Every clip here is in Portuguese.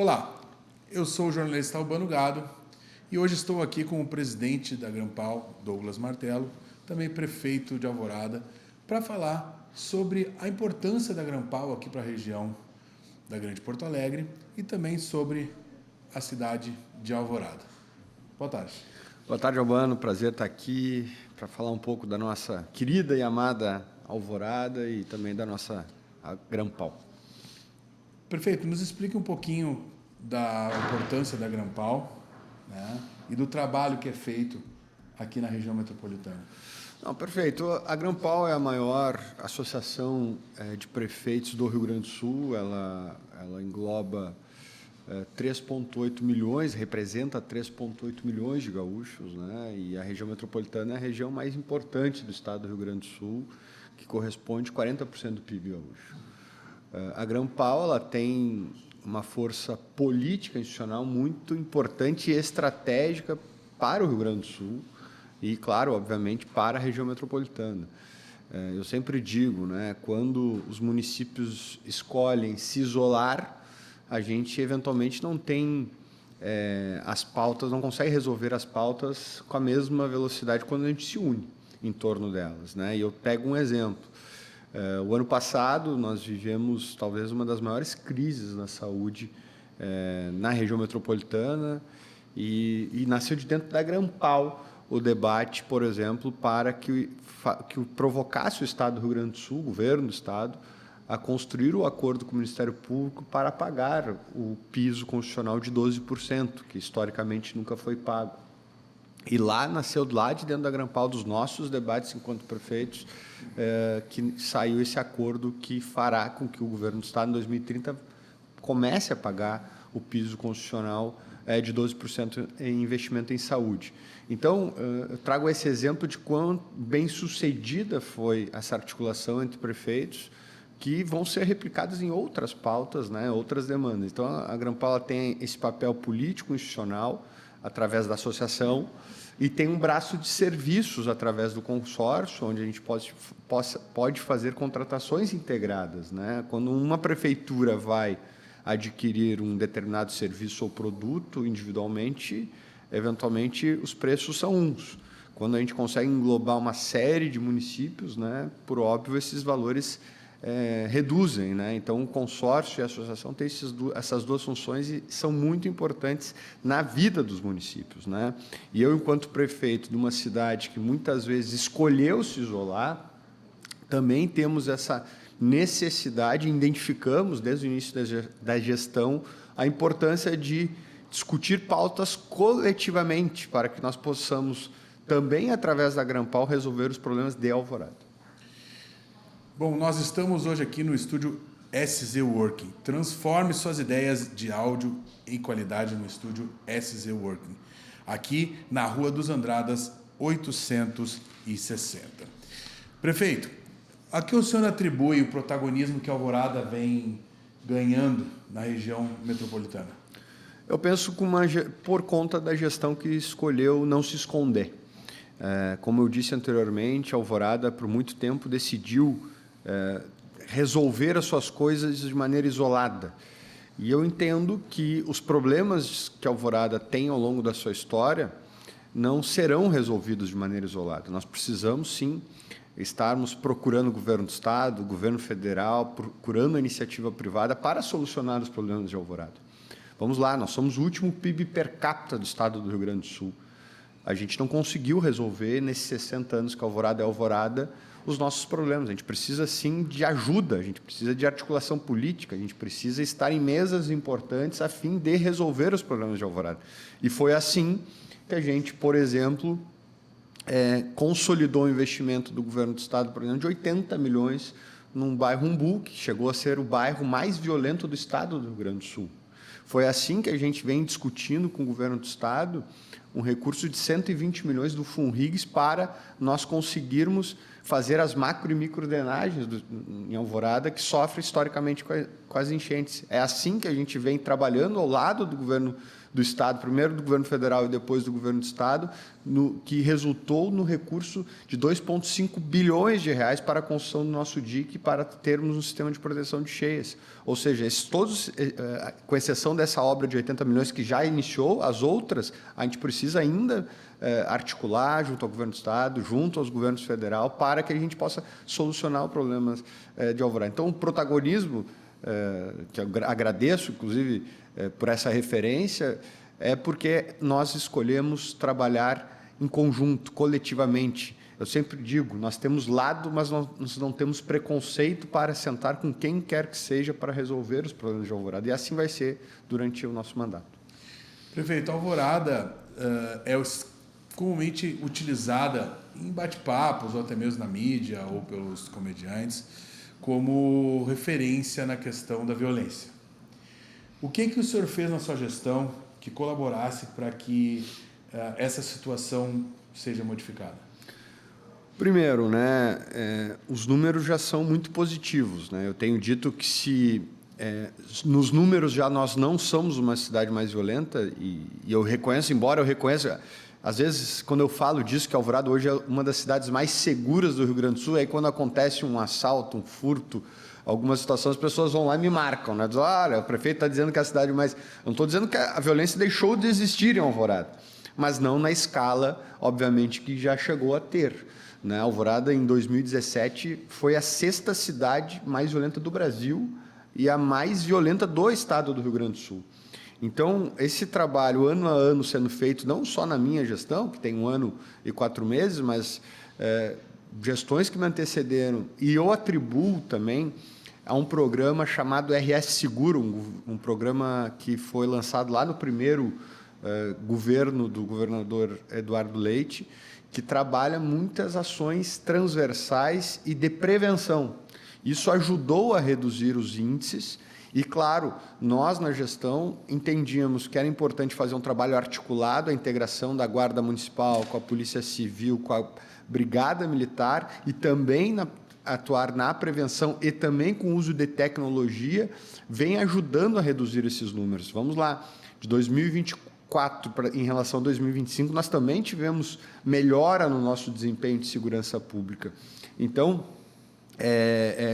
Olá, eu sou o jornalista Albano Gado e hoje estou aqui com o presidente da Grampal, Douglas Martello, também prefeito de Alvorada, para falar sobre a importância da Grampal aqui para a região da Grande Porto Alegre e também sobre a cidade de Alvorada. Boa tarde. Boa tarde, Albano. Prazer estar aqui para falar um pouco da nossa querida e amada Alvorada e também da nossa Grampal. Prefeito, nos explique um pouquinho da importância da Grampal, né, e do trabalho que é feito aqui na região metropolitana. Não, perfeito. A Grampal é a maior associação de prefeitos do Rio Grande do Sul. Ela engloba 3,8 milhões, representa 3,8 milhões de gaúchos, né? E a região metropolitana é a região mais importante do estado do Rio Grande do Sul, que corresponde a 40% do PIB gaúcho. A Grampal ela tem uma força política institucional muito importante e estratégica para o Rio Grande do Sul e, claro, obviamente, para a região metropolitana. Eu sempre digo, né, quando os municípios escolhem se isolar, a gente eventualmente não tem as pautas, não consegue resolver as pautas com a mesma velocidade quando a gente se une em torno delas, né? E eu pego um exemplo. O ano passado, nós vivemos talvez uma das maiores crises na saúde na região metropolitana e nasceu de dentro da Grampal o debate, por exemplo, para que provocasse o Estado do Rio Grande do Sul, o governo do Estado, a construir o acordo com o Ministério Público para pagar o piso constitucional de 12%, que historicamente nunca foi pago. E lá nasceu, lá de dentro da Grampal, dos nossos debates enquanto prefeitos, que saiu esse acordo que fará com que o governo do Estado, em 2030, comece a pagar o piso constitucional de 12% em investimento em saúde. Então, eu trago esse exemplo de quão bem-sucedida foi essa articulação entre prefeitos, que vão ser replicadas em outras pautas, né, outras demandas. Então, a Grampal tem esse papel político institucional, através da associação, e tem um braço de serviços através do consórcio, onde a gente pode fazer contratações integradas, né? Quando uma prefeitura vai adquirir um determinado serviço ou produto individualmente, eventualmente os preços são uns. Quando a gente consegue englobar uma série de municípios, né, por óbvio, esses valores reduzem, né? Então, o consórcio e a associação têm essas duas funções e são muito importantes na vida dos municípios, né? E eu, enquanto prefeito de uma cidade que muitas vezes escolheu se isolar, também temos essa necessidade, identificamos desde o início da gestão a importância de discutir pautas coletivamente para que nós possamos também, através da Grampal, resolver os problemas de Alvorada. Bom, nós estamos hoje aqui no estúdio SZ Working. Transforme suas ideias de áudio em qualidade no estúdio SZ Working. Aqui na Rua dos Andradas, 860. Prefeito, a que o senhor atribui o protagonismo que Alvorada vem ganhando na região metropolitana? Eu penso por conta da gestão que escolheu não se esconder. Como eu disse anteriormente, Alvorada, por muito tempo, decidiu resolver as suas coisas de maneira isolada. E eu entendo que os problemas que Alvorada tem ao longo da sua história não serão resolvidos de maneira isolada. Nós precisamos, sim, estarmos procurando o governo do Estado, o governo federal, procurando a iniciativa privada para solucionar os problemas de Alvorada. Vamos lá, nós somos o último PIB per capita do estado do Rio Grande do Sul. A gente não conseguiu resolver, nesses 60 anos que Alvorada é Alvorada, os nossos problemas. A gente precisa, sim, de ajuda, a gente precisa de articulação política, a gente precisa estar em mesas importantes a fim de resolver os problemas de Alvorada. E foi assim que a gente, por exemplo, consolidou o investimento do governo do Estado, por exemplo, de 80 milhões num bairro Umbu, que chegou a ser o bairro mais violento do estado do Rio Grande do Sul. Foi assim que a gente vem discutindo com o governo do Estado um recurso de 120 milhões do Funrigs para nós conseguirmos fazer as macro e micro drenagens em Alvorada, que sofre historicamente com as enchentes. É assim que a gente vem trabalhando ao lado do governo do Estado, primeiro do governo federal e depois do governo do Estado, que resultou no recurso de 2,5 bilhões de reais para a construção do nosso dique, para termos um sistema de proteção de cheias. Ou seja, todos, com exceção dessa obra de 80 milhões que já iniciou, as outras a gente precisa ainda articular junto ao governo do Estado, junto aos governos federal, para que a gente possa solucionar os problemas de Alvorada. Então, o protagonismo, que eu agradeço, inclusive, por essa referência, é porque nós escolhemos trabalhar em conjunto, coletivamente. Eu sempre digo, nós temos lado, mas nós não temos preconceito para sentar com quem quer que seja para resolver os problemas de Alvorada. E assim vai ser durante o nosso mandato. Prefeito, Alvorada é comumente utilizada em bate-papos, ou até mesmo na mídia, ou pelos comediantes, como referência na questão da violência. O que o senhor fez na sua gestão que colaborasse para que essa situação seja modificada? Primeiro, os números já são muito positivos. Eu tenho dito que nos números já nós não somos uma cidade mais violenta, e eu reconheço, embora eu reconheça, às vezes, quando eu falo disso, que Alvorada hoje é uma das cidades mais seguras do Rio Grande do Sul, aí quando acontece um assalto, um furto, alguma situação, as pessoas vão lá e me marcam, Dizem, olha, o prefeito está dizendo que é a cidade mais... Eu não estou dizendo que a violência deixou de existir em Alvorada, mas não na escala, obviamente, que já chegou a ter. Alvorada, em 2017, foi a 6ª cidade mais violenta do Brasil e a mais violenta do estado do Rio Grande do Sul. Então, esse trabalho, ano a ano, sendo feito, não só na minha gestão, que tem 1 ano e 4 meses, mas gestões que me antecederam, e eu atribuo também a um programa chamado RS Seguro, um programa que foi lançado lá no primeiro governo do governador Eduardo Leite, que trabalha muitas ações transversais e de prevenção. Isso ajudou a reduzir os índices e, claro, nós na gestão entendíamos que era importante fazer um trabalho articulado, a integração da Guarda Municipal com a Polícia Civil, com a Brigada Militar e também atuar na prevenção e também com o uso de tecnologia, vem ajudando a reduzir esses números. Vamos lá, de 2024 em relação a 2025, nós também tivemos melhora no nosso desempenho de segurança pública. Então,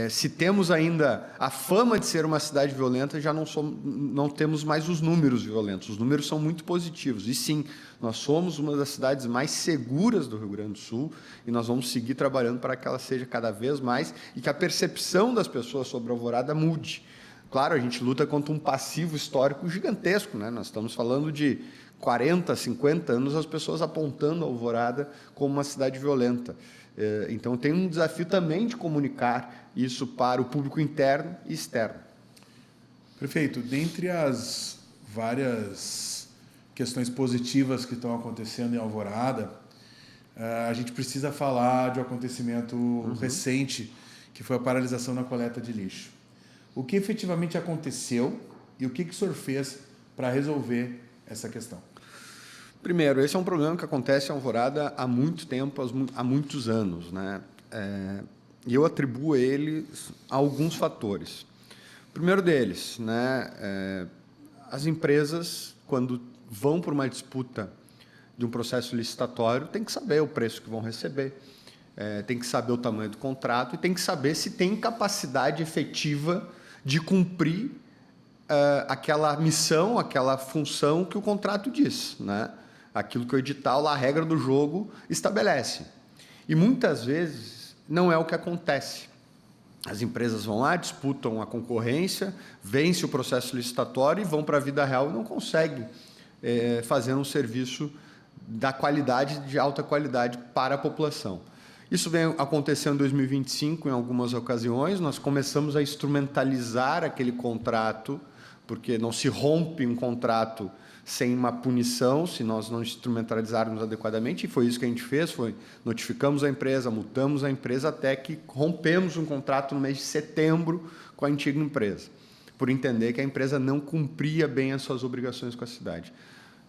se temos ainda a fama de ser uma cidade violenta, já não temos mais os números violentos. Os números são muito positivos. E sim, nós somos uma das cidades mais seguras do Rio Grande do Sul e nós vamos seguir trabalhando para que ela seja cada vez mais e que a percepção das pessoas sobre a Alvorada mude. Claro, a gente luta contra um passivo histórico gigantesco, Nós estamos falando de 40, 50 anos as pessoas apontando a Alvorada como uma cidade violenta. Então, tem um desafio também de comunicar isso para o público interno e externo. Prefeito, dentre as várias questões positivas que estão acontecendo em Alvorada, a gente precisa falar de um acontecimento recente, que foi a paralisação na coleta de lixo. O que efetivamente aconteceu e o que o senhor fez para resolver essa questão? Primeiro, esse é um problema que acontece em Alvorada há muito tempo, há muitos anos, E eu atribuo a ele a alguns fatores. O primeiro deles, as empresas, quando vão para uma disputa de um processo licitatório, têm que saber o preço que vão receber, tem que saber o tamanho do contrato e tem que saber se tem capacidade efetiva de cumprir aquela missão, aquela função que o contrato diz, Aquilo que o edital, a regra do jogo, estabelece. E muitas vezes não é o que acontece. As empresas vão lá, disputam a concorrência, vencem o processo licitatório e vão para a vida real e não conseguem fazer um serviço de alta qualidade para a população. Isso vem acontecendo em 2025 em algumas ocasiões. Nós começamos a instrumentalizar aquele contrato, porque não se rompe um contrato sem uma punição, se nós não instrumentalizarmos adequadamente, e foi isso que a gente fez, notificamos a empresa, multamos a empresa, até que rompemos um contrato no mês de setembro com a antiga empresa, por entender que a empresa não cumpria bem as suas obrigações com a cidade.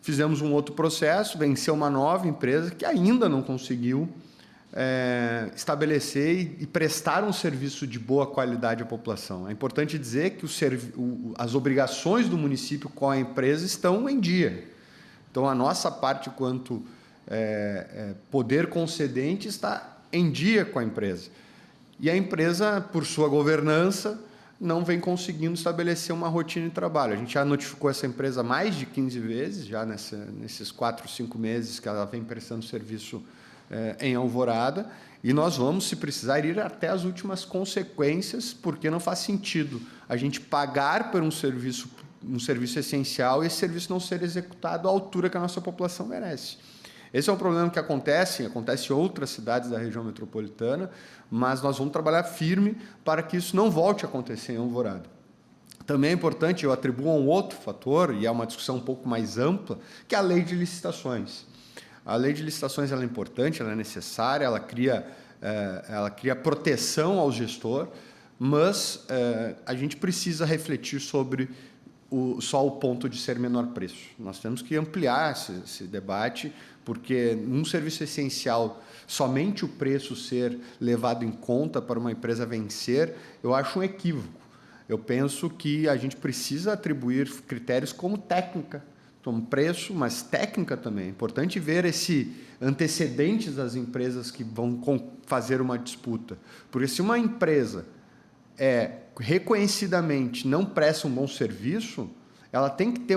Fizemos um outro processo, venceu uma nova empresa que ainda não conseguiu estabelecer e prestar um serviço de boa qualidade à população. É importante dizer que as obrigações do município com a empresa estão em dia. Então, a nossa parte quanto poder concedente está em dia com a empresa. E a empresa, por sua governança, não vem conseguindo estabelecer uma rotina de trabalho. A gente já notificou essa empresa mais de 15 vezes, já nesses 4, 5 meses que ela vem prestando serviço em Alvorada, e nós vamos, se precisar, ir até as últimas consequências, porque não faz sentido a gente pagar por um serviço essencial e esse serviço não ser executado à altura que a nossa população merece. Esse é um problema que acontece em outras cidades da região metropolitana, mas nós vamos trabalhar firme para que isso não volte a acontecer em Alvorada. Também é importante, eu atribuo um outro fator, e é uma discussão um pouco mais ampla, que é a lei de licitações. A lei de licitações ela é importante, ela é necessária, ela cria proteção ao gestor, mas a gente precisa refletir sobre só o ponto de ser menor preço. Nós temos que ampliar esse debate, porque num serviço essencial, somente o preço ser levado em conta para uma empresa vencer, eu acho um equívoco. Eu penso que a gente precisa atribuir critérios como técnica, como preço, mas técnica também. É importante ver esse antecedentes das empresas que vão fazer uma disputa. Porque se uma empresa reconhecidamente não presta um bom serviço, ela tem que ter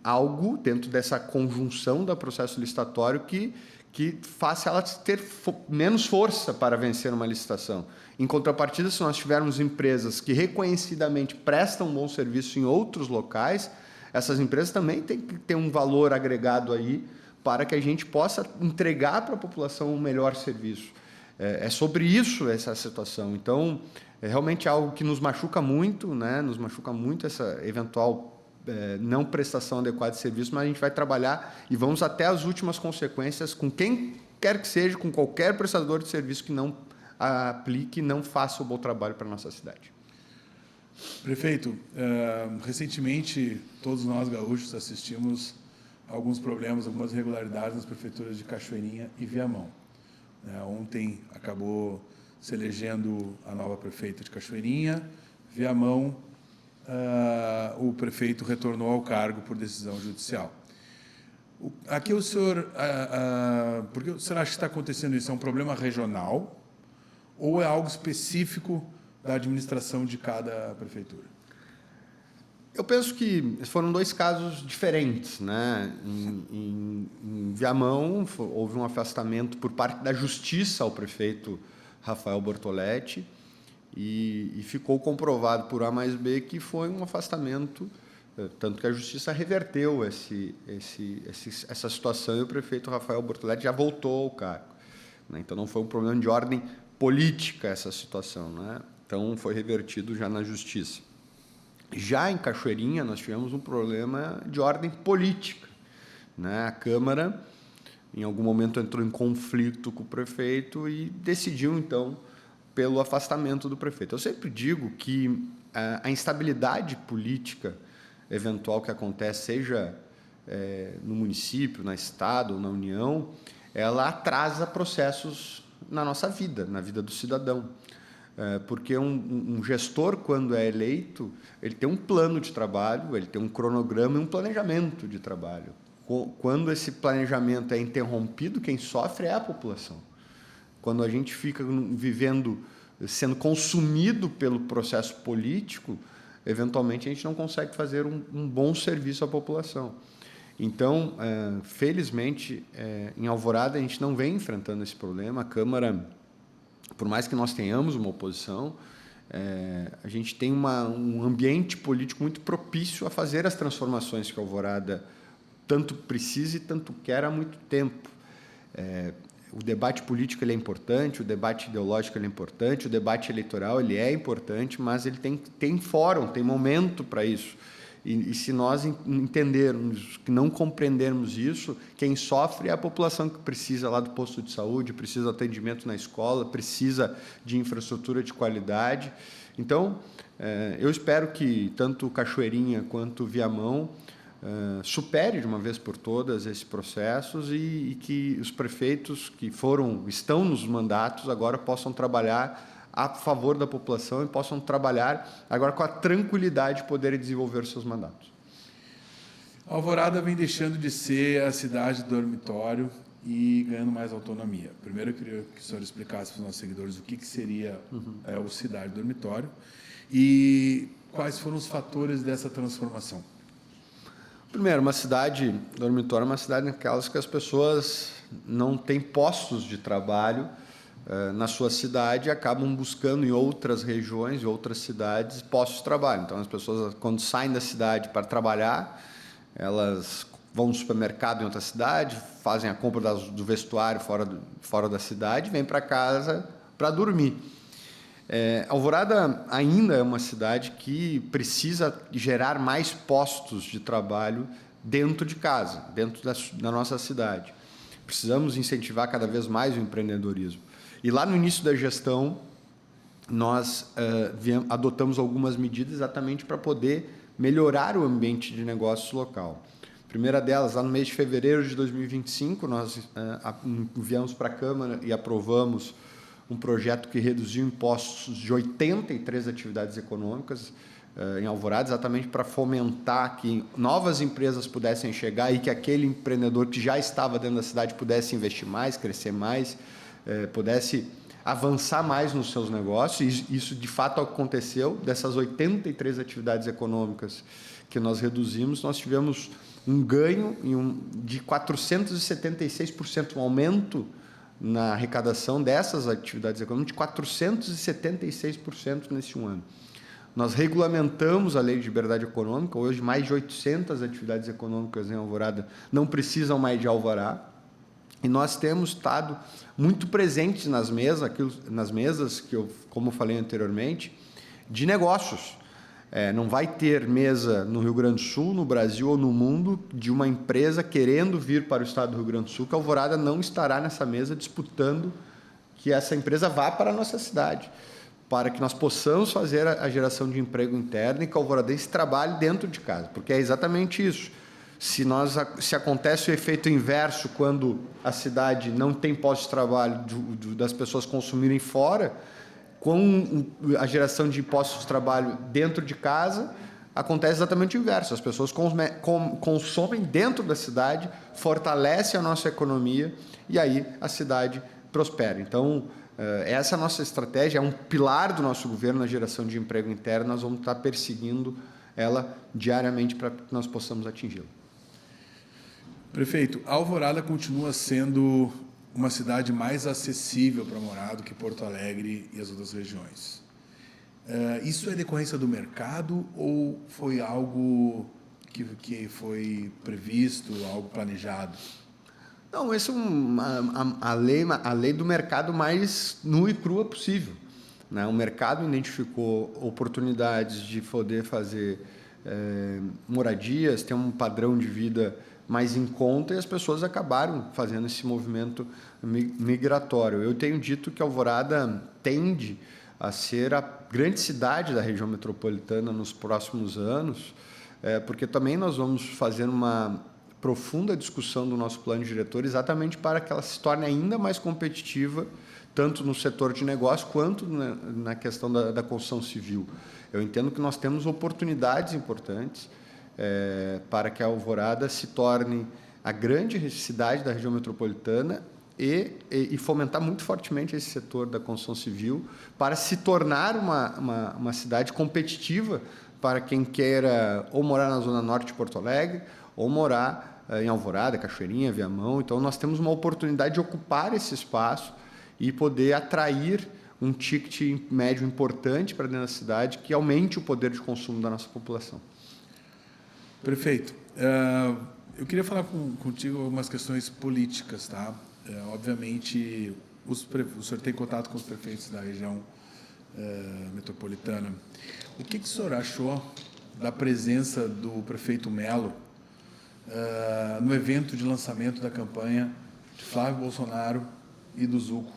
algo dentro dessa conjunção do processo licitatório que faça ela ter menos força para vencer uma licitação. Em contrapartida, se nós tivermos empresas que reconhecidamente prestam um bom serviço em outros locais, essas empresas também têm que ter um valor agregado aí para que a gente possa entregar para a população um melhor serviço. É sobre isso essa situação. Então, é realmente algo que nos machuca muito, né? Nos machuca muito essa eventual não prestação adequada de serviço, mas a gente vai trabalhar e vamos até as últimas consequências com quem quer que seja, com qualquer prestador de serviço que não aplique, não faça o bom trabalho para a nossa cidade. Prefeito, recentemente todos nós gaúchos assistimos a alguns problemas, algumas irregularidades nas prefeituras de Cachoeirinha e Viamão. Ontem acabou se elegendo a nova prefeita de Cachoeirinha. Viamão, o prefeito retornou ao cargo por decisão judicial. Aqui o senhor, por que o senhor acha que está acontecendo isso? É um problema regional ou é algo específico da administração de cada prefeitura? Eu penso que foram dois casos diferentes, né? Em Viamão, houve um afastamento por parte da Justiça ao prefeito Rafael Bortoletti e ficou comprovado por A mais B que foi um afastamento, tanto que a Justiça reverteu essa situação e o prefeito Rafael Bortoletti já voltou ao cargo, né? Então, não foi um problema de ordem política essa situação, né? Então, foi revertido já na Justiça. Já em Cachoeirinha, nós tivemos um problema de ordem política, né? A Câmara, em algum momento, entrou em conflito com o prefeito e decidiu, então, pelo afastamento do prefeito. Eu sempre digo que a instabilidade política eventual que acontece, seja no município, no Estado ou na União, ela atrasa processos na nossa vida, na vida do cidadão. Porque um gestor, quando é eleito, ele tem um plano de trabalho, ele tem um cronograma e um planejamento de trabalho. Quando esse planejamento é interrompido, quem sofre é a população. Quando a gente fica sendo consumido pelo processo político, eventualmente a gente não consegue fazer um bom serviço à população. Então, felizmente, em Alvorada a gente não vem enfrentando esse problema. A Câmara, por mais que nós tenhamos uma oposição, a gente tem um ambiente político muito propício a fazer as transformações que a Alvorada tanto precisa e tanto quer há muito tempo. O debate político ele é importante, o debate ideológico ele é importante, o debate eleitoral ele é importante, mas ele tem fórum, tem momento para isso. E se nós entendermos, que não compreendermos isso, quem sofre é a população que precisa lá do posto de saúde, precisa de atendimento na escola, precisa de infraestrutura de qualidade. Então, eu espero que tanto Cachoeirinha quanto Viamão supere de uma vez por todas esses processos e que os prefeitos que estão nos mandatos agora possam trabalhar a favor da população e possam trabalhar agora com a tranquilidade de poderem desenvolver seus mandatos. Alvorada vem deixando de ser a cidade dormitório e ganhando mais autonomia. Primeiro, eu queria que o senhor explicasse para os nossos seguidores o que seria o cidade dormitório e quais foram os fatores dessa transformação. Primeiro, uma cidade dormitório é uma cidade naquelas que as pessoas não têm postos de trabalho na sua cidade e acabam buscando em outras regiões, em outras cidades, postos de trabalho. Então, as pessoas, quando saem da cidade para trabalhar, elas vão no supermercado em outra cidade, fazem a compra do vestuário fora da cidade e vêm para casa para dormir. Alvorada ainda é uma cidade que precisa gerar mais postos de trabalho dentro de casa, dentro da nossa cidade. Precisamos incentivar cada vez mais o empreendedorismo. E lá no início da gestão, nós adotamos algumas medidas exatamente para poder melhorar o ambiente de negócios local. A primeira delas, lá no mês de fevereiro de 2025, nós enviamos para a Câmara e aprovamos um projeto que reduziu impostos de 83 atividades econômicas em Alvorada, exatamente para fomentar que novas empresas pudessem chegar e que aquele empreendedor que já estava dentro da cidade pudesse investir mais, crescer mais, pudesse avançar mais nos seus negócios. E isso, de fato, aconteceu. Dessas 83 atividades econômicas que nós reduzimos, nós tivemos um ganho de 476%, um aumento na arrecadação dessas atividades econômicas de 476% nesse ano. Nós regulamentamos a Lei de Liberdade Econômica. Hoje, mais de 800 atividades econômicas em Alvorada não precisam mais de alvará. E nós temos estado muito presentes nas mesas que eu, como falei anteriormente, de negócios. Não vai ter mesa no Rio Grande do Sul, no Brasil ou no mundo, de uma empresa querendo vir para o estado do Rio Grande do Sul, que a Alvorada não estará nessa mesa disputando que essa empresa vá para a nossa cidade, para que nós possamos fazer a geração de emprego interno e que o alvoradense trabalhe dentro de casa, porque é exatamente isso. Se acontece o efeito inverso quando a cidade não tem posto de trabalho das pessoas consumirem fora, com a geração de postos de trabalho dentro de casa, acontece exatamente o inverso. As pessoas consomem dentro da cidade, fortalece a nossa economia e aí a cidade prospera. Então, essa é a nossa estratégia, é um pilar do nosso governo na geração de emprego interno. Nós vamos estar perseguindo ela diariamente para que nós possamos atingi-la. Prefeito, Alvorada continua sendo uma cidade mais acessível para morar do que Porto Alegre e as outras regiões. Isso é decorrência do mercado ou foi algo que foi previsto, algo planejado? Não, isso é a lei do mercado mais nua e crua possível, né? O mercado identificou oportunidades de poder fazer moradias, ter um padrão de vida mais em conta, e as pessoas acabaram fazendo esse movimento migratório. Eu tenho dito que Alvorada tende a ser a grande cidade da região metropolitana nos próximos anos, porque também nós vamos fazer uma profunda discussão do nosso plano diretor exatamente para que ela se torne ainda mais competitiva, tanto no setor de negócio quanto na questão da construção civil. Eu entendo que nós temos oportunidades importantes para que a Alvorada se torne a grande cidade da região metropolitana e fomentar muito fortemente esse setor da construção civil para se tornar uma cidade competitiva para quem queira ou morar na Zona Norte de Porto Alegre ou morar em Alvorada, Cachoeirinha, Viamão. Então, nós temos uma oportunidade de ocupar esse espaço e poder atrair um ticket médio importante para dentro da cidade que aumente o poder de consumo da nossa população. Prefeito, eu queria falar contigo algumas questões políticas, tá? Obviamente, o senhor tem contato com os prefeitos da região metropolitana. O que o senhor achou da presença do prefeito Melo no evento de lançamento da campanha de Flávio Bolsonaro e do Zuco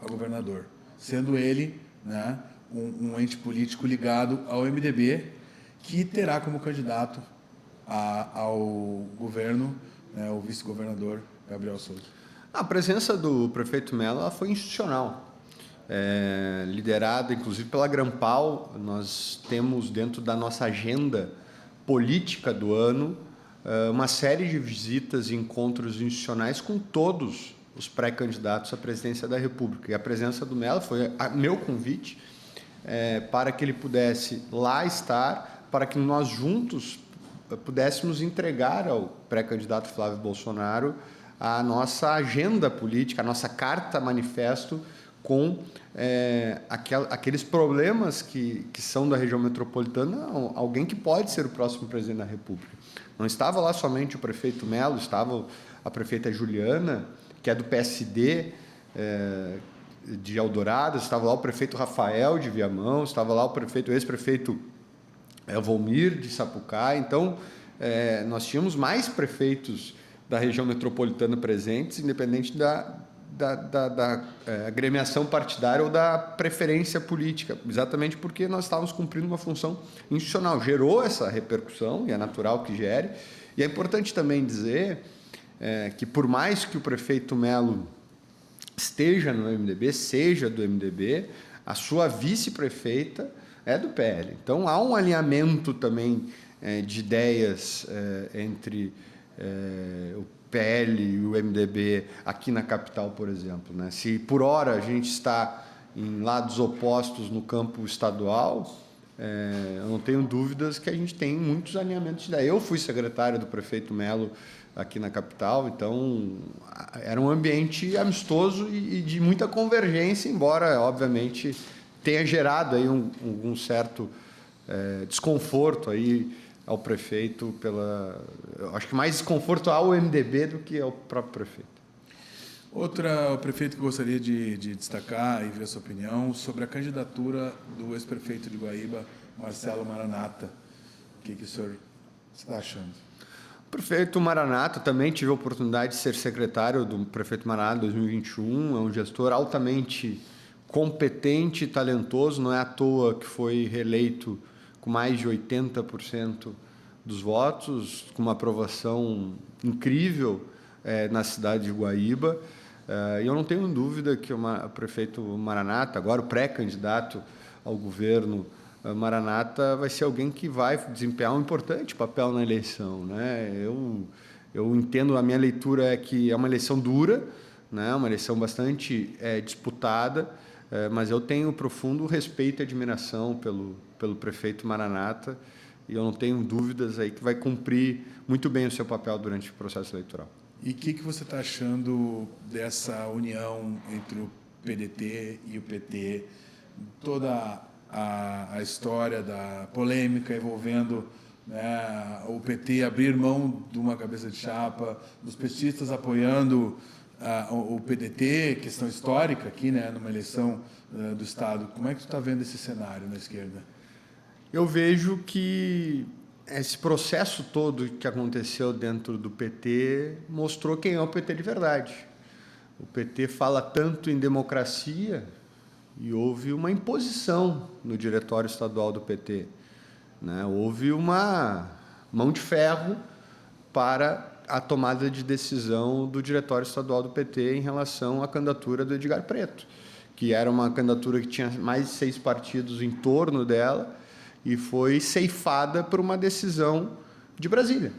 a governador, sendo ele, né, um ente político ligado ao MDB, que terá como candidato ao governo, né, o vice-governador Gabriel Souza? A presença do prefeito Mello ela foi institucional, liderada inclusive pela Grampal. Nós temos dentro da nossa agenda política do ano uma série de visitas e encontros institucionais com todos os pré-candidatos à presidência da República. E a presença do Mello foi meu convite para que ele pudesse lá estar, para que nós juntos pudéssemos entregar ao pré-candidato Flávio Bolsonaro a nossa agenda política, a nossa carta manifesto com aqueles problemas que são da região metropolitana, alguém que pode ser o próximo presidente da República. Não estava lá somente o prefeito Mello, estava a prefeita Juliana, que é do PSD de Eldorado, estava lá o prefeito Rafael de Viamão, estava lá o ex-prefeito Volmir de Sapucaí. Então, nós tínhamos mais prefeitos da região metropolitana presentes, independente da agremiação partidária ou da preferência política, exatamente porque nós estávamos cumprindo uma função institucional. Gerou essa repercussão, e é natural que gere. E é importante também dizer que, por mais que o prefeito Mello esteja no MDB, seja do MDB, a sua vice-prefeita é do PL. Então, há um alinhamento também de ideias entre o PL e o MDB aqui na capital, por exemplo, né? Se por hora a gente está em lados opostos no campo estadual, eu não tenho dúvidas que a gente tem muitos alinhamentos de ideia. Eu fui secretário do prefeito Mello aqui na capital, então era um ambiente amistoso e de muita convergência, embora, obviamente, tenha gerado aí um certo desconforto aí ao prefeito eu acho que mais desconforto ao MDB do que ao próprio prefeito. Outro prefeito que eu gostaria de destacar e ver a sua opinião sobre a candidatura do ex-prefeito de Guaíba, Marcelo Maranata. O que o senhor está achando? O prefeito Maranata, também tive a oportunidade de ser secretário do prefeito Maranata em 2021, é um gestor altamente competente e talentoso, não é à toa que foi reeleito com mais de 80% dos votos, com uma aprovação incrível na cidade de Guaíba. E eu não tenho dúvida que o prefeito Maranata, agora o pré-candidato ao governo Maranata, vai ser alguém que vai desempenhar um importante papel na eleição, né? Eu entendo, a minha leitura é que é uma eleição dura, né? Uma eleição bastante disputada, mas eu tenho profundo respeito e admiração pelo prefeito Maranata, e eu não tenho dúvidas aí que vai cumprir muito bem o seu papel durante o processo eleitoral. E o que você está achando dessa união entre o PDT e o PT, toda a história da polêmica envolvendo, né, o PT abrir mão de uma cabeça de chapa, dos petistas apoiando o PDT, questão histórica aqui, né, numa eleição do Estado? Como é que tu está vendo esse cenário na esquerda? Eu vejo que esse processo todo que aconteceu dentro do PT mostrou quem é o PT de verdade. O PT fala tanto em democracia e houve uma imposição no diretório estadual do PT, né? Houve uma mão de ferro para a tomada de decisão do diretório estadual do PT em relação à candidatura do Edgar Preto, que era uma candidatura que tinha mais de 6 partidos em torno dela e foi ceifada por uma decisão de Brasília,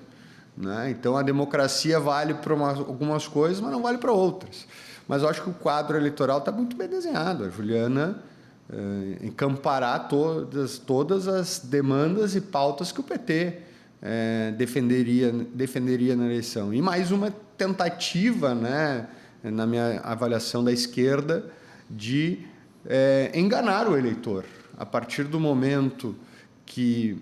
né? Então, a democracia vale para algumas coisas, mas não vale para outras. Mas eu acho que o quadro eleitoral está muito bem desenhado. A Juliana encampará todas as demandas e pautas que o PT defenderia na eleição. E mais uma tentativa, né, na minha avaliação da esquerda, de enganar o eleitor. A partir do momento que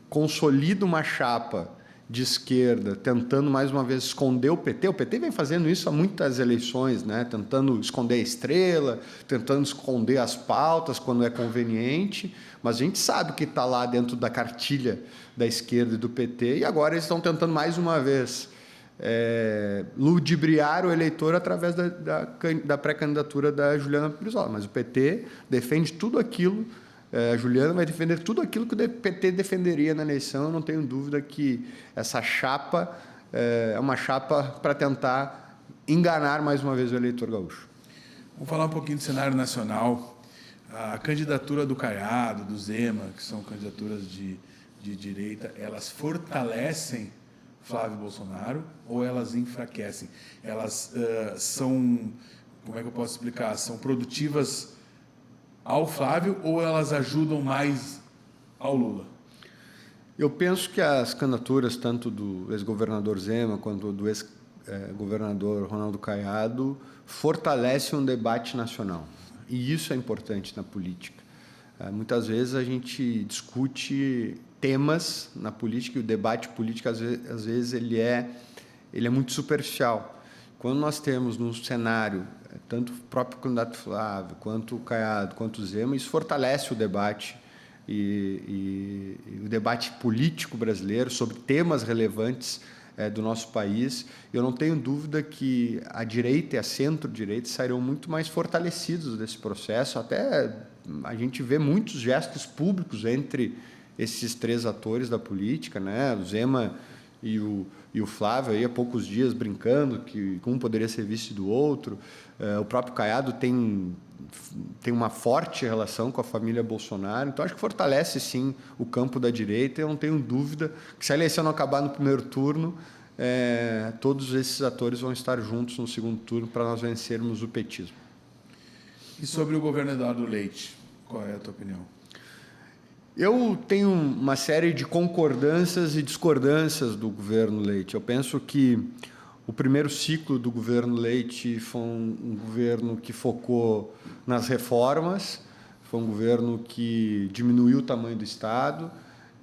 consolida uma chapa de esquerda, tentando mais uma vez esconder o PT vem fazendo isso há muitas eleições, né? Tentando esconder a estrela, tentando esconder as pautas quando é conveniente, mas a gente sabe que está lá dentro da cartilha da esquerda e do PT, e agora eles estão tentando mais uma vez ludibriar o eleitor através da pré-candidatura da Juliana Brizola. Mas o PT defende tudo aquilo A Juliana vai defender tudo aquilo que o PT defenderia na eleição. Eu não tenho dúvida que essa chapa é uma chapa para tentar enganar mais uma vez o eleitor gaúcho. Vamos falar um pouquinho do cenário nacional. A candidatura do Caiado, do Zema, que são candidaturas de direita, elas fortalecem Flávio Bolsonaro ou elas enfraquecem? Elas são, como é que eu posso explicar? São produtivas ao Flávio ou elas ajudam mais ao Lula? Eu penso que as candidaturas, tanto do ex-governador Zema quanto do ex-governador Ronaldo Caiado, fortalecem um debate nacional. E isso é importante na política. Muitas vezes a gente discute temas na política e o debate político, às vezes ele é muito superficial. Quando nós temos num cenário, tanto o próprio candidato Flávio, quanto o Caiado, quanto o Zema, isso fortalece o debate e o debate político brasileiro sobre temas relevantes do nosso país. Eu não tenho dúvida que a direita e a centro-direita sairão muito mais fortalecidos desse processo. Até a gente vê muitos gestos públicos entre esses três atores da política, né? O Zema e o Flávio, aí há poucos dias, brincando que um poderia ser vice do outro. O próprio Caiado tem uma forte relação com a família Bolsonaro. Então, acho que fortalece, sim, o campo da direita. Eu não tenho dúvida que, se a eleição não acabar no primeiro turno, todos esses atores vão estar juntos no segundo turno para nós vencermos o petismo. E sobre o governo Eduardo Leite, qual é a tua opinião? Eu tenho uma série de concordâncias e discordâncias do governo Leite. Eu penso que o primeiro ciclo do governo Leite foi um governo que focou nas reformas, foi um governo que diminuiu o tamanho do Estado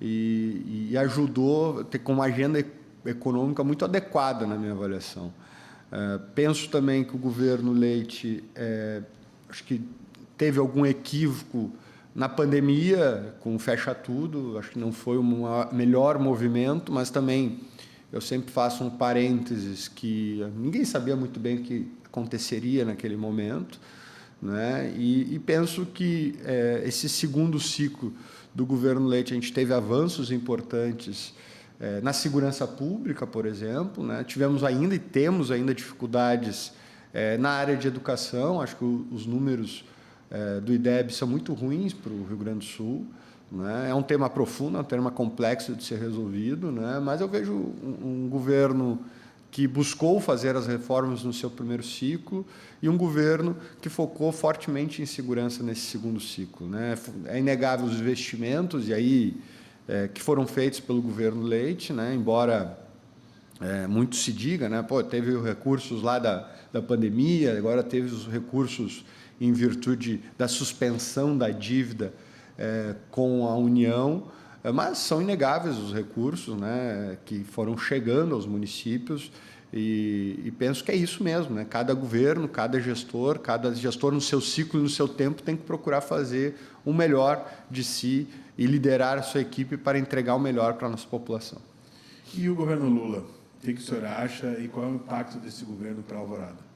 e ajudou a ter com uma agenda econômica muito adequada, na minha avaliação. Penso também que o governo Leite, acho que teve algum equívoco na pandemia, com o fecha tudo, acho que não foi o melhor movimento, mas também eu sempre faço um parênteses que ninguém sabia muito bem o que aconteceria naquele momento, né? E penso que esse segundo ciclo do governo Leite, a gente teve avanços importantes na segurança pública, por exemplo, né? Tivemos ainda e temos ainda dificuldades na área de educação. Acho que os números do IDEB são muito ruins para o Rio Grande do Sul, né? É um tema profundo, é um tema complexo de ser resolvido, né? Mas eu vejo um governo que buscou fazer as reformas no seu primeiro ciclo e um governo que focou fortemente em segurança nesse segundo ciclo, né? É inegável os investimentos e aí que foram feitos pelo governo Leite, né? Embora muito se diga, né? Pô, teve os recursos lá da pandemia, agora teve os recursos em virtude da suspensão da dívida com a União, mas são inegáveis os recursos, né, que foram chegando aos municípios e penso que é isso mesmo, né? Cada governo, cada gestor no seu ciclo e no seu tempo tem que procurar fazer o melhor de si e liderar a sua equipe para entregar o melhor para a nossa população. E o governo Lula? O que o senhor acha e qual é o impacto desse governo para a Alvorada?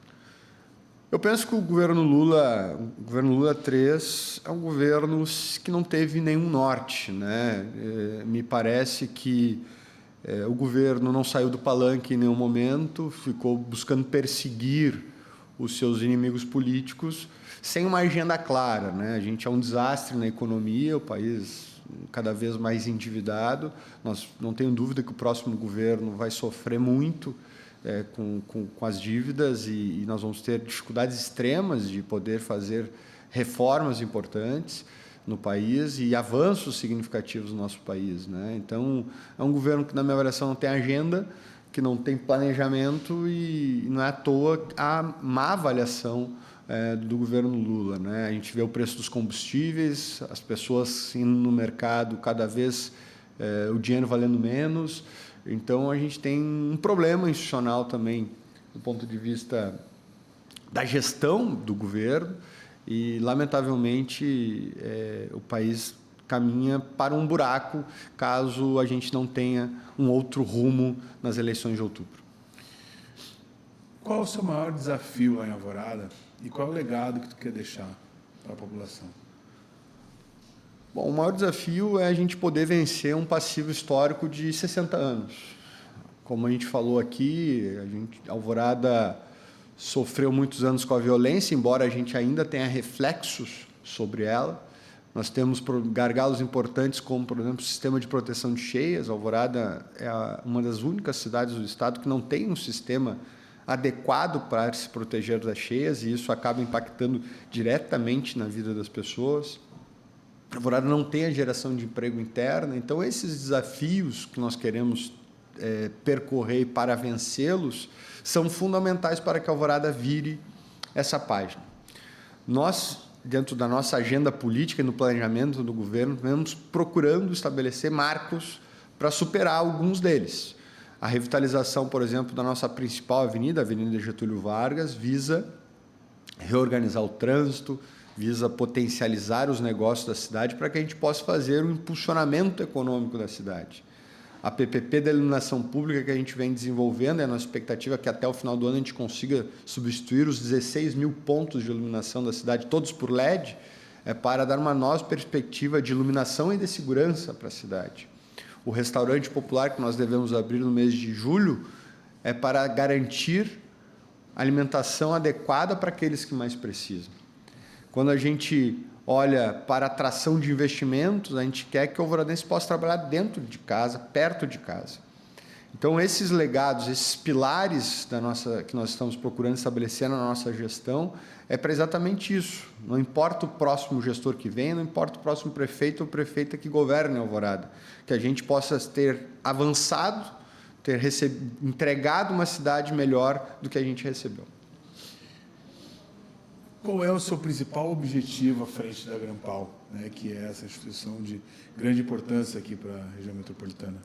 Eu penso que o governo Lula 3, é um governo que não teve nenhum norte, né? Me parece que o governo não saiu do palanque em nenhum momento, ficou buscando perseguir os seus inimigos políticos sem uma agenda clara, né? A gente é um desastre na economia, o país cada vez mais endividado. Nós não tenho dúvida que o próximo governo vai sofrer muito com as dívidas e nós vamos ter dificuldades extremas de poder fazer reformas importantes no país e avanços significativos no nosso país, né? Então, é um governo que, na minha avaliação, não tem agenda, que não tem planejamento e não é à toa a má avaliação do governo Lula, né? A gente vê o preço dos combustíveis, as pessoas indo no mercado cada vez o dinheiro valendo menos. Então, a gente tem um problema institucional também, do ponto de vista da gestão do governo e, lamentavelmente, o país caminha para um buraco caso a gente não tenha um outro rumo nas eleições de outubro. Qual é o seu maior desafio lá em Alvorada e qual é o legado que tu quer deixar para a população? Bom, o maior desafio é a gente poder vencer um passivo histórico de 60 anos. Como a gente falou aqui, Alvorada sofreu muitos anos com a violência, embora a gente ainda tenha reflexos sobre ela. Nós temos gargalos importantes, como, por exemplo, o sistema de proteção de cheias. Alvorada é uma das únicas cidades do estado que não tem um sistema adequado para se proteger das cheias, e isso acaba impactando diretamente na vida das pessoas. Alvorada não tem a geração de emprego interna, então esses desafios que nós queremos percorrer para vencê-los são fundamentais para que a Alvorada vire essa página. Nós, dentro da nossa agenda política e no planejamento do governo, vamos procurando estabelecer marcos para superar alguns deles. A revitalização, por exemplo, da nossa principal avenida, a Avenida Getúlio Vargas, visa reorganizar o trânsito, visa potencializar os negócios da cidade para que a gente possa fazer um impulsionamento econômico da cidade. A PPP da iluminação pública que a gente vem desenvolvendo, é a nossa expectativa que até o final do ano a gente consiga substituir os 16 mil pontos de iluminação da cidade, todos por LED, para dar uma nova perspectiva de iluminação e de segurança para a cidade. O restaurante popular que nós devemos abrir no mês de julho é para garantir alimentação adequada para aqueles que mais precisam. Quando a gente olha para a atração de investimentos, a gente quer que o alvoradense possa trabalhar dentro de casa, perto de casa. Então, esses legados, esses pilares que nós estamos procurando estabelecer na nossa gestão, é para exatamente isso. Não importa o próximo gestor que venha, não importa o próximo prefeito ou prefeita que governe a Alvorada, que a gente possa ter avançado, ter entregado uma cidade melhor do que a gente recebeu. Qual é o seu principal objetivo à frente da Grampal, né, que é essa instituição de grande importância aqui para a região metropolitana?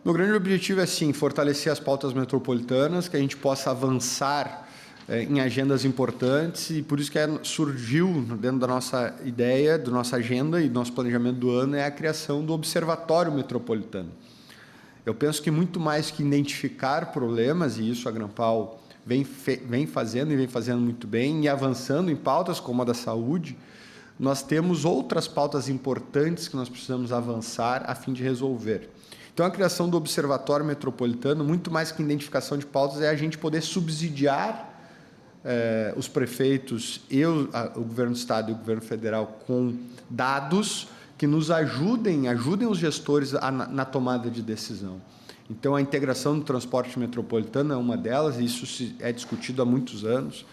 Meu grande objetivo é, sim, fortalecer as pautas metropolitanas, que a gente possa avançar em agendas importantes, e por isso que surgiu dentro da nossa ideia, da nossa agenda e do nosso planejamento do ano, é a criação do Observatório Metropolitano. Eu penso que muito mais que identificar problemas, e isso a Grampal vem fazendo muito bem, e avançando em pautas como a da saúde, nós temos outras pautas importantes que nós precisamos avançar a fim de resolver. Então, a criação do Observatório Metropolitano, muito mais que identificação de pautas, é a gente poder subsidiar os prefeitos e o governo do estado e o governo federal com dados que nos ajudem os gestores na tomada de decisão. Então, a integração do transporte metropolitano é uma delas, e isso é discutido há muitos anos.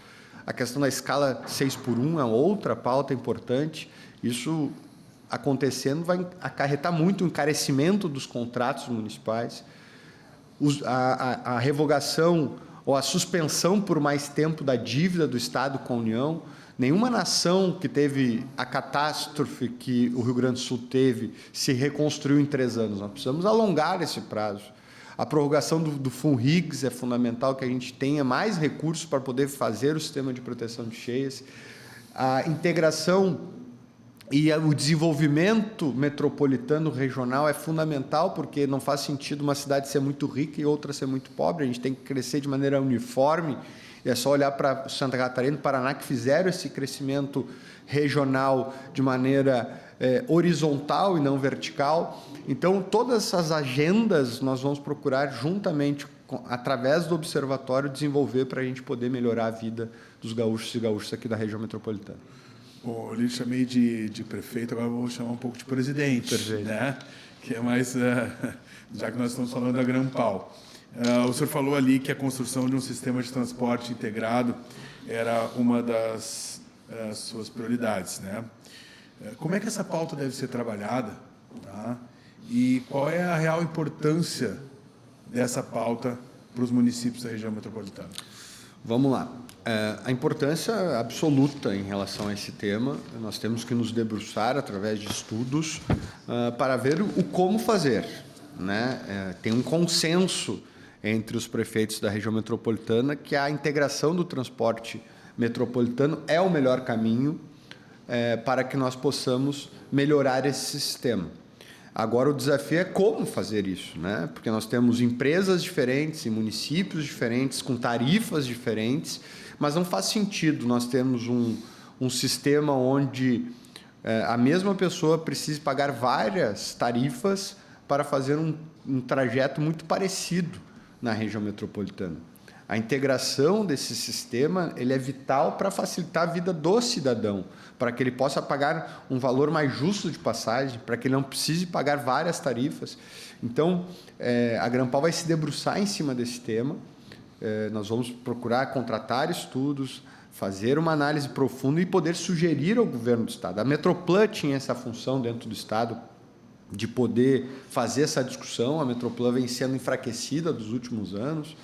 A questão da escala 6x1 é outra pauta importante. Isso acontecendo vai acarretar muito o encarecimento dos contratos municipais, a revogação ou a suspensão por mais tempo da dívida do Estado com a União. Nenhuma nação que teve a catástrofe que o Rio Grande do Sul teve se reconstruiu em 3 anos. Nós precisamos alongar esse prazo. A prorrogação do FUNRIGS é fundamental, que a gente tenha mais recursos para poder fazer o sistema de proteção de cheias. A integração e o desenvolvimento metropolitano regional é fundamental, porque não faz sentido uma cidade ser muito rica e outra ser muito pobre. A gente tem que crescer de maneira uniforme. É só olhar para Santa Catarina e Paraná, que fizeram esse crescimento regional de maneira horizontal e não vertical. Então, todas essas agendas nós vamos procurar juntamente, através do observatório, desenvolver para a gente poder melhorar a vida dos gaúchos e gaúchas aqui da região metropolitana. Bom, eu lhe chamei de prefeito, agora eu vou chamar um pouco de presidente. Perfeito. Né? Que é mais, já que nós estamos falando da Grampal. O senhor falou ali que a construção de um sistema de transporte integrado era uma das suas prioridades, né? Como é que essa pauta deve ser trabalhada? Tá? E qual é a real importância dessa pauta para os municípios da região metropolitana? Vamos lá. A importância absoluta em relação a esse tema, nós temos que nos debruçar através de estudos para ver o como fazer, né? Tem um consenso entre os prefeitos da região metropolitana que a integração do transporte metropolitano é o melhor caminho para que nós possamos melhorar esse sistema. Agora, o desafio é como fazer isso, né? Porque nós temos empresas diferentes e municípios diferentes, com tarifas diferentes, mas não faz sentido nós termos um sistema onde a mesma pessoa precise pagar várias tarifas para fazer um trajeto muito parecido na região metropolitana. A integração desse sistema ele é vital para facilitar a vida do cidadão, para que ele possa pagar um valor mais justo de passagem, para que ele não precise pagar várias tarifas. Então, a Grampal vai se debruçar em cima desse tema. Nós vamos procurar contratar estudos, fazer uma análise profunda e poder sugerir ao governo do Estado. A Metroplan tinha essa função dentro do Estado de poder fazer essa discussão. A Metroplan vem sendo enfraquecida dos últimos anos,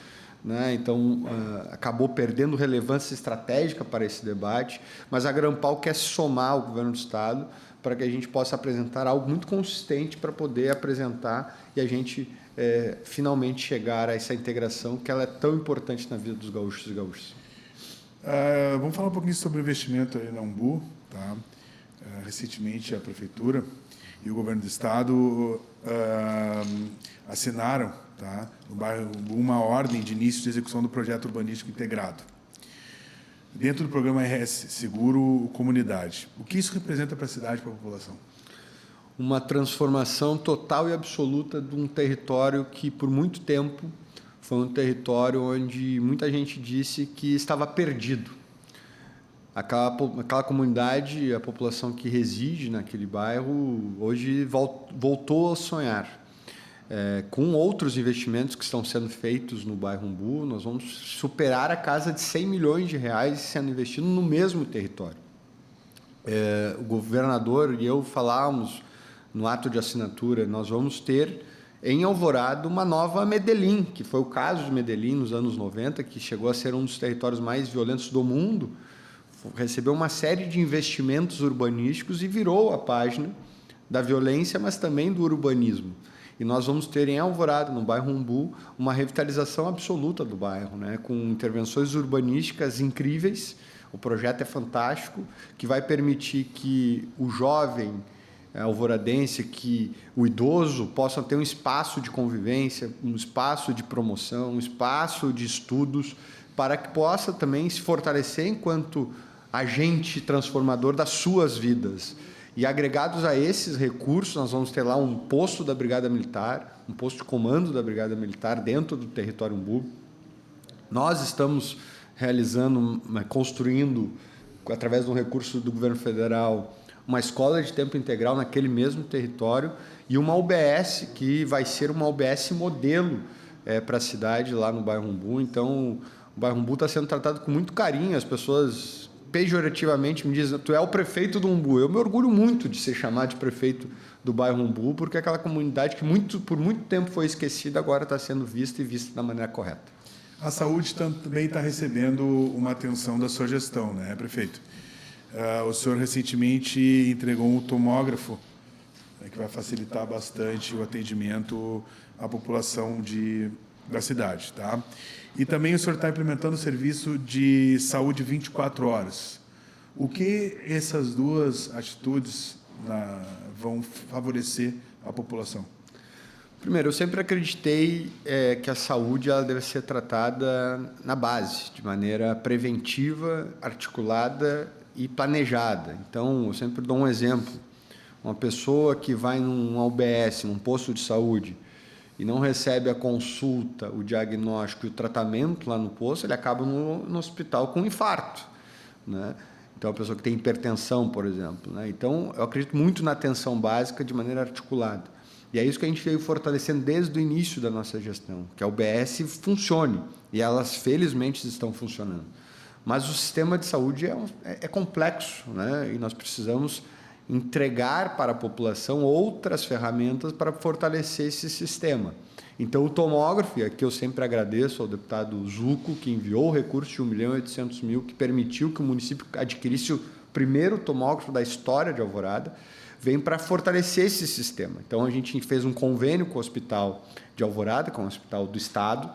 né? Então, acabou perdendo relevância estratégica para esse debate, mas a Grampal quer se somar ao governo do Estado para que a gente possa apresentar algo muito consistente para poder apresentar e a gente finalmente chegar a essa integração que ela é tão importante na vida dos gaúchos e gaúchas. Vamos falar um pouquinho sobre o investimento aí na Umbu. Tá? Recentemente, a Prefeitura e o Governo do Estado assinaram, tá, no bairro Umbu, uma ordem de início de execução do projeto urbanístico integrado, dentro do programa RS Seguro Comunidade. O que isso representa para a cidade e para a população? Uma transformação total e absoluta de um território que, por muito tempo, foi um território onde muita gente disse que estava perdido. Aquela comunidade, a população que reside naquele bairro, hoje voltou a sonhar. Com outros investimentos que estão sendo feitos no bairro Umbu, nós vamos superar a casa de 100 milhões de reais sendo investido no mesmo território. O governador e eu falávamos no ato de assinatura, nós vamos ter em Alvorada uma nova Medellín, que foi o caso de Medellín nos anos 90, que chegou a ser um dos territórios mais violentos do mundo, recebeu uma série de investimentos urbanísticos e virou a página da violência, mas também do urbanismo. E nós vamos ter em Alvorada, no bairro Umbu, uma revitalização absoluta do bairro, né, com intervenções urbanísticas incríveis. O projeto é fantástico, que vai permitir que o jovem alvoradense, que o idoso possa ter um espaço de convivência, um espaço de promoção, um espaço de estudos, para que possa também se fortalecer enquanto agente transformador das suas vidas. E agregados a esses recursos, nós vamos ter lá um posto da Brigada Militar, um posto de comando da Brigada Militar dentro do território Umbu. Nós estamos construindo, através de um recurso do governo federal, uma escola de tempo integral naquele mesmo território e uma UBS, que vai ser uma UBS modelo para a cidade lá no bairro Umbu. Então, o bairro Umbu está sendo tratado com muito carinho. As pessoas pejorativamente me dizem: tu é o prefeito do Umbu. Eu me orgulho muito de ser chamado de prefeito do bairro Umbu, porque aquela comunidade que por muito tempo foi esquecida, agora está sendo vista e vista da maneira correta. A saúde também está recebendo uma atenção da sua gestão, né, prefeito? O senhor recentemente entregou um tomógrafo, né, que vai facilitar bastante o atendimento à população da cidade, tá? E também o senhor está implementando o serviço de saúde 24 horas. O que essas duas atitudes vão favorecer a população? Primeiro, eu sempre acreditei que a saúde ela deve ser tratada na base, de maneira preventiva, articulada e planejada. Então, eu sempre dou um exemplo. Uma pessoa que vai num UBS, num posto de saúde, e não recebe a consulta, o diagnóstico e o tratamento lá no posto, ele acaba no hospital com um infarto, né? Então, a pessoa que tem hipertensão, por exemplo, né? Então, eu acredito muito na atenção básica de maneira articulada. E é isso que a gente veio fortalecendo desde o início da nossa gestão, que a UBS funcione, e elas, felizmente, estão funcionando. Mas o sistema de saúde é complexo, né? E nós precisamos entregar para a população outras ferramentas para fortalecer esse sistema. Então, o tomógrafo, aqui eu sempre agradeço ao deputado Zuco, que enviou o recurso de 1.800.000, que permitiu que o município adquirisse o primeiro tomógrafo da história de Alvorada, vem para fortalecer esse sistema. Então, a gente fez um convênio com o Hospital de Alvorada, com o Hospital do Estado,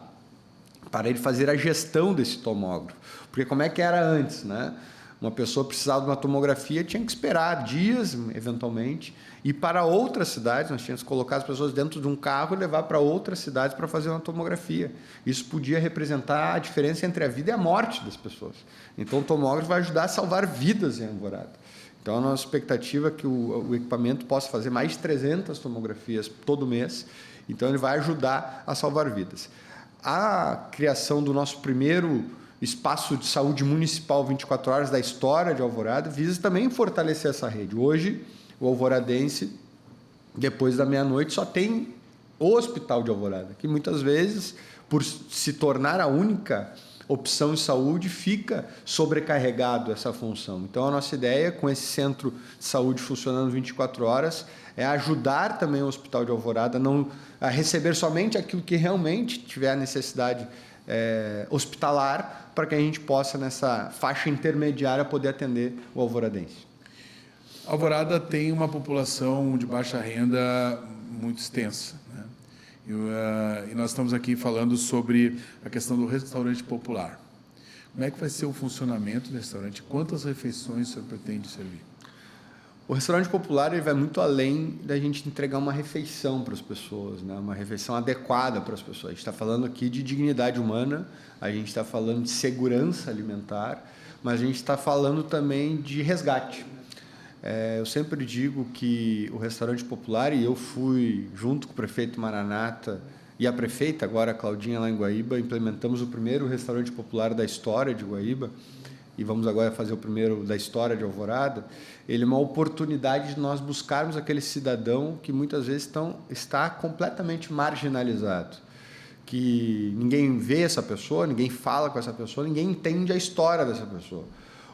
para ele fazer a gestão desse tomógrafo. Porque como é que era antes, né? Uma pessoa precisava de uma tomografia, tinha que esperar dias, eventualmente, e para outras cidades, nós tínhamos que colocar as pessoas dentro de um carro e levar para outras cidades para fazer uma tomografia. Isso podia representar a diferença entre a vida e a morte das pessoas. Então, o tomógrafo vai ajudar a salvar vidas em Alvorada. Então, a nossa expectativa é que o equipamento possa fazer mais de 300 tomografias todo mês. Então, ele vai ajudar a salvar vidas. A criação do nosso primeiro espaço de saúde municipal 24 horas da história de Alvorada visa também fortalecer essa rede. Hoje, o alvoradense, depois da meia-noite, só tem o Hospital de Alvorada, que muitas vezes, por se tornar a única opção de saúde, fica sobrecarregado essa função. Então, a nossa ideia com esse centro de saúde funcionando 24 horas é ajudar também o Hospital de Alvorada a receber somente aquilo que realmente tiver a necessidade hospitalar, para que a gente possa, nessa faixa intermediária, poder atender o alvoradense. Alvorada tem uma população de baixa renda muito extensa, né? E nós estamos aqui falando sobre a questão do restaurante popular. Como é que vai ser o funcionamento do restaurante? Quantas refeições o senhor pretende servir? O restaurante popular ele vai muito além da gente entregar uma refeição para as pessoas, né? Uma refeição adequada para as pessoas. A gente está falando aqui de dignidade humana, a gente está falando de segurança alimentar, mas a gente está falando também de resgate. Eu sempre digo que o restaurante popular, e eu fui junto com o prefeito Maranata e a prefeita, agora a Claudinha, lá em Guaíba, implementamos o primeiro restaurante popular da história de Guaíba, e vamos agora fazer o primeiro da história de Alvorada. Ele é uma oportunidade de nós buscarmos aquele cidadão que muitas vezes está completamente marginalizado, que ninguém vê essa pessoa, ninguém fala com essa pessoa, ninguém entende a história dessa pessoa.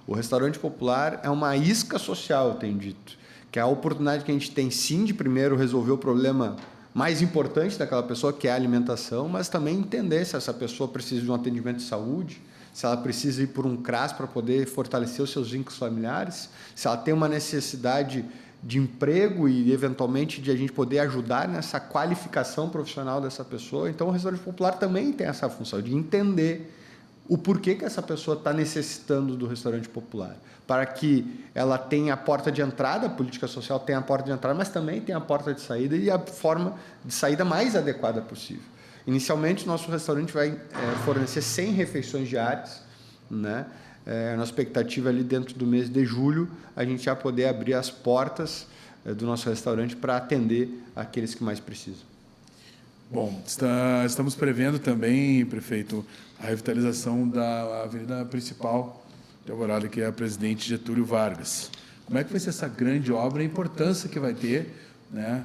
O restaurante popular é uma isca social, eu tenho dito, que é a oportunidade que a gente tem, sim, de primeiro resolver o problema mais importante daquela pessoa, que é a alimentação, mas também entender se essa pessoa precisa de um atendimento de saúde, se ela precisa ir por um CRAS para poder fortalecer os seus vínculos familiares, se ela tem uma necessidade de emprego e, eventualmente, de a gente poder ajudar nessa qualificação profissional dessa pessoa. Então, o restaurante popular também tem essa função de entender o porquê que essa pessoa está necessitando do restaurante popular, para que ela tenha a porta de entrada, a política social tem a porta de entrada, mas também tem a porta de saída e a forma de saída mais adequada possível. Inicialmente, nosso restaurante vai fornecer 100 refeições diárias, né? A nossa expectativa ali dentro do mês de julho, a gente já poder abrir as portas do nosso restaurante para atender aqueles que mais precisam. Bom, estamos prevendo também, prefeito, a revitalização da avenida principal de Alvorada, que é a Presidente Getúlio Vargas. Como é que vai ser essa grande obra e a importância que vai ter, né,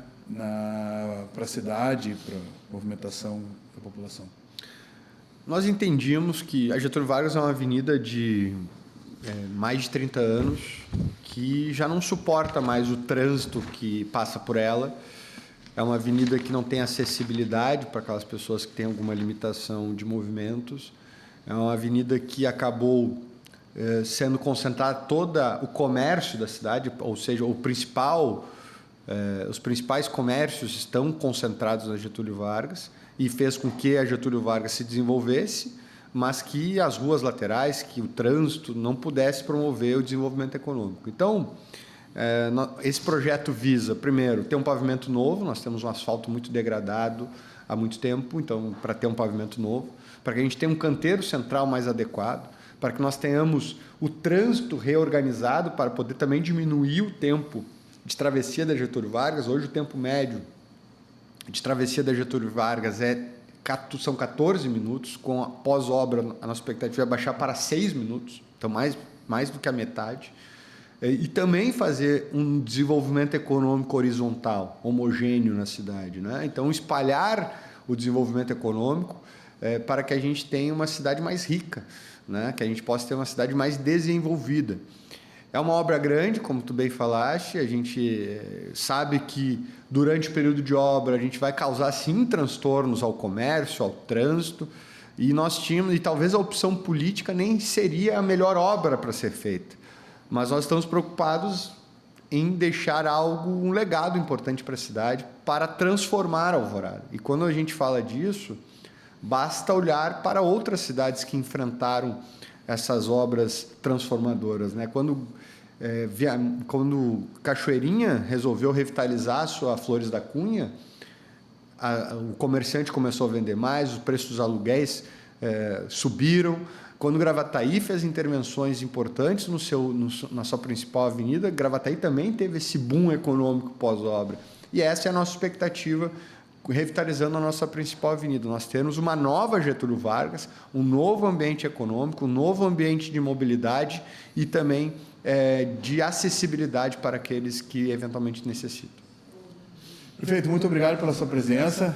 para a cidade, para a movimentação da população? Nós entendíamos que a Getúlio Vargas é uma avenida de mais de 30 anos, que já não suporta mais o trânsito que passa por ela. É uma avenida que não tem acessibilidade para aquelas pessoas que têm alguma limitação de movimentos. É uma avenida que acabou sendo concentrado todo o comércio da cidade, ou seja, os principais comércios estão concentrados na Getúlio Vargas, e fez com que a Getúlio Vargas se desenvolvesse, mas que as ruas laterais, que o trânsito não pudesse promover o desenvolvimento econômico. Então, esse projeto visa, primeiro, ter um pavimento novo. Nós temos um asfalto muito degradado há muito tempo, então, para ter um pavimento novo, para que a gente tenha um canteiro central mais adequado, para que nós tenhamos o trânsito reorganizado, para poder também diminuir o tempo de travessia da Getúlio Vargas. Hoje, o tempo médio de travessia da Getúlio Vargas são 14 minutos, com a pós-obra, a nossa expectativa é baixar para 6 minutos, então mais do que a metade. E também fazer um desenvolvimento econômico horizontal, homogêneo na cidade, né? Então, espalhar o desenvolvimento econômico para que a gente tenha uma cidade mais rica, né? Que a gente possa ter uma cidade mais desenvolvida. É uma obra grande, como tu bem falaste, a gente sabe que durante o período de obra a gente vai causar, sim, transtornos ao comércio, ao trânsito, e talvez a opção política nem seria a melhor obra para ser feita. Mas nós estamos preocupados em deixar um legado importante para a cidade, para transformar Alvorada. E quando a gente fala disso, basta olhar para outras cidades que enfrentaram essas obras transformadoras, né? Quando Cachoeirinha resolveu revitalizar a sua Flores da Cunha, o comerciante começou a vender mais, o preço dos aluguéis subiram. Quando Gravataí fez intervenções importantes na sua principal avenida, Gravataí também teve esse boom econômico pós-obra. E essa é a nossa expectativa, revitalizando a nossa principal avenida. Nós temos uma nova Getúlio Vargas, um novo ambiente econômico, um novo ambiente de mobilidade e também de acessibilidade para aqueles que eventualmente necessitam. Prefeito, muito obrigado pela sua presença.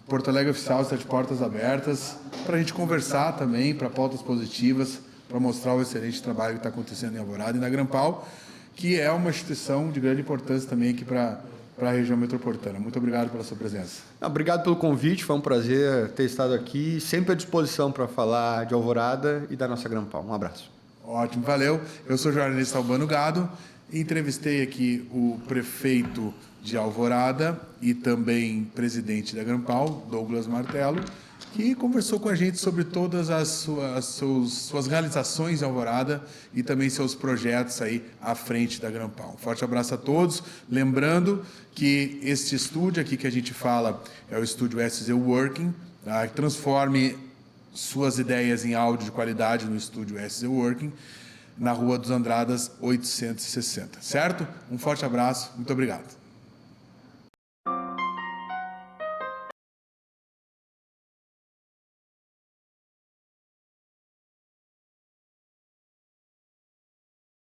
Porto Alegre Oficial está de portas abertas para a gente conversar também, para pautas positivas, para mostrar o excelente trabalho que está acontecendo em Alvorada e na Grampal, que é uma instituição de grande importância também aqui para a região metropolitana. Muito obrigado pela sua presença. Obrigado pelo convite, foi um prazer ter estado aqui, sempre à disposição para falar de Alvorada e da nossa Grampal. Um abraço. Ótimo, valeu. Eu sou o jornalista Albano Gado, entrevistei aqui o prefeito de Alvorada e também presidente da Grampal, Douglas Martello, que conversou com a gente sobre todas as suas realizações em Alvorada e também seus projetos aí à frente da Grampal. Um forte abraço a todos. Lembrando que este estúdio aqui que a gente fala é o estúdio SZ Working, tá? Transforme suas ideias em áudio de qualidade no estúdio SZ Working, na Rua dos Andradas 860, certo? Um forte abraço, muito obrigado.